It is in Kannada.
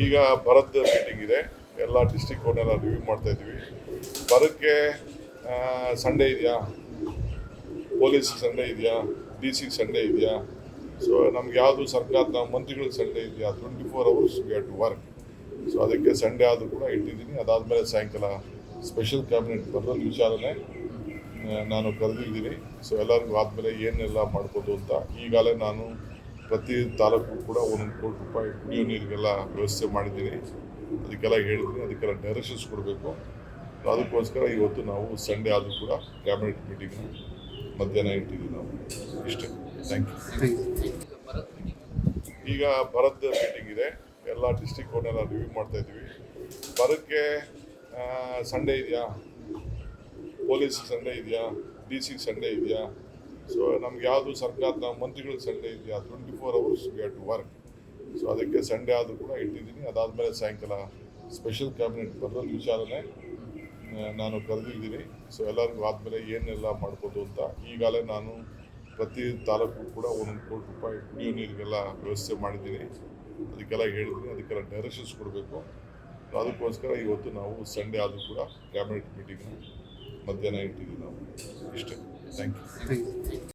ಈಗ ಬರದ್ ಮೀಟಿಂಗ್ ಇದೆ, ಎಲ್ಲ ಡಿಸ್ಟಿಕ್ ಕೋರ್ಟ್ನೆಲ್ಲ ರಿವ್ಯೂ ಮಾಡ್ತಾ ಇದ್ದೀವಿ. ಬರಕ್ಕೆ ಸಂಡೇ ಇದೆಯಾ, ಪೊಲೀಸ್ ಸಂಡೇ ಇದೆಯಾ, ಡಿ ಸಿ ಸಂಡೇ ಇದೆಯಾ? ಸೊ ನಮ್ಗೆ ಯಾವುದು ಸರ್ಕಾರದ ಮಂತ್ರಿಗಳಿಗೆ ಸಂಡೇ ಇದೆಯಾ? 24 hours we have to work. So ಅದಕ್ಕೆ ಸಂಡೇ ಆದರೂ ಕೂಡ ಇಟ್ಟಿದ್ದೀನಿ. ಅದಾದಮೇಲೆ ಸಾಯಂಕಾಲ ಸ್ಪೆಷಲ್ ಕ್ಯಾಬಿನೆಟ್ ಬರೋದು ವಿಚಾರನೆ ನಾನು ಕರೆದಿದ್ದೀನಿ. ಸೊ ಎಲ್ಲರಿಗೂ ಆದಮೇಲೆ ಏನೆಲ್ಲ ಮಾಡ್ಬೋದು ಅಂತ ಈಗಾಗಲೇ ನಾನು ಪ್ರತಿ ತಾಲೂಕು ಕೂಡ 1 ಕೋಟಿ ರೂಪಾಯಿ ಕುಡಿಯೋ ನೀರಿಗೆಲ್ಲ ವ್ಯವಸ್ಥೆ ಮಾಡಿದ್ದೀನಿ. ಅದಕ್ಕೆಲ್ಲ ಹೇಳಿದ್ದೀನಿ, ಅದಕ್ಕೆಲ್ಲ ಡೈರೆಕ್ಷನ್ಸ್ ಕೊಡಬೇಕು. ಅದಕ್ಕೋಸ್ಕರ ಇವತ್ತು ನಾವು ಸಂಡೇ ಆದರೂ ಕೂಡ ಕ್ಯಾಬಿನೆಟ್ ಮೀಟಿಂಗ್ನ ಮಧ್ಯಾಹ್ನ ಇಟ್ಟಿದ್ದೀವಿ ನಾವು. ಇಷ್ಟೇ. Thank you. ಈಗ ಬರದ್ ಮೀಟಿಂಗ್ ಇದೆ, ಎಲ್ಲ ಡಿಸ್ಟಿಕ್ ಕೋರ್ಟ್ನೆಲ್ಲ ರಿವ್ಯೂ ಮಾಡ್ತಾ ಇದ್ದೀವಿ. ಬರಕ್ಕೆ ಸಂಡೇ ಇದೆಯಾ, ಪೊಲೀಸ್ ಸಂಡೇ ಇದೆಯಾ, ಡಿ ಸಿ ಸಂಡೇ ಇದೆಯಾ? ಸೊ ನಮ್ಗೆ ಯಾವುದು ಸರ್ಕಾರದ ಮಂತ್ರಿಗಳಿಗೆ ಸಂಡೇ ಇದೆಯಾ? 24 hours we have to work. So ಅದಕ್ಕೆ ಸಂಡೇ ಆದರೂ ಕೂಡ ಇಟ್ಟಿದ್ದೀನಿ. ಅದಾದಮೇಲೆ ಸಾಯಂಕಾಲ ಸ್ಪೆಷಲ್ ಕ್ಯಾಬಿನೆಟ್ ಬರೋದು ವಿಚಾರನೆ ನಾನು ಕರೆದಿದ್ದೀನಿ. ಸೊ ಎಲ್ಲರಿಗೂ ಆದಮೇಲೆ ಏನೆಲ್ಲ ಮಾಡ್ಬೋದು ಅಂತ ಈಗಾಗಲೇ ನಾನು ಪ್ರತಿ ತಾಲೂಕು ಕೂಡ 1 ಕೋಟಿ ರೂಪಾಯಿ ಕುಡಿಯೋ ನೀರಿಗೆಲ್ಲ ವ್ಯವಸ್ಥೆ ಮಾಡಿದ್ದೀನಿ. ಅದಕ್ಕೆಲ್ಲ ಹೇಳಿದ್ದೀನಿ, ಅದಕ್ಕೆಲ್ಲ ಡೈರೆಕ್ಷನ್ಸ್ ಕೊಡಬೇಕು. ಅದಕ್ಕೋಸ್ಕರ ಇವತ್ತು ನಾವು ಸಂಡೇ ಆದರೂ ಕೂಡ ಕ್ಯಾಬಿನೆಟ್ ಮೀಟಿಂಗ್ನ ಮಧ್ಯಾಹ್ನ ಇಟ್ಟಿದ್ದೀವಿ ನಾವು. ಇಷ್ಟೇ. Thank you.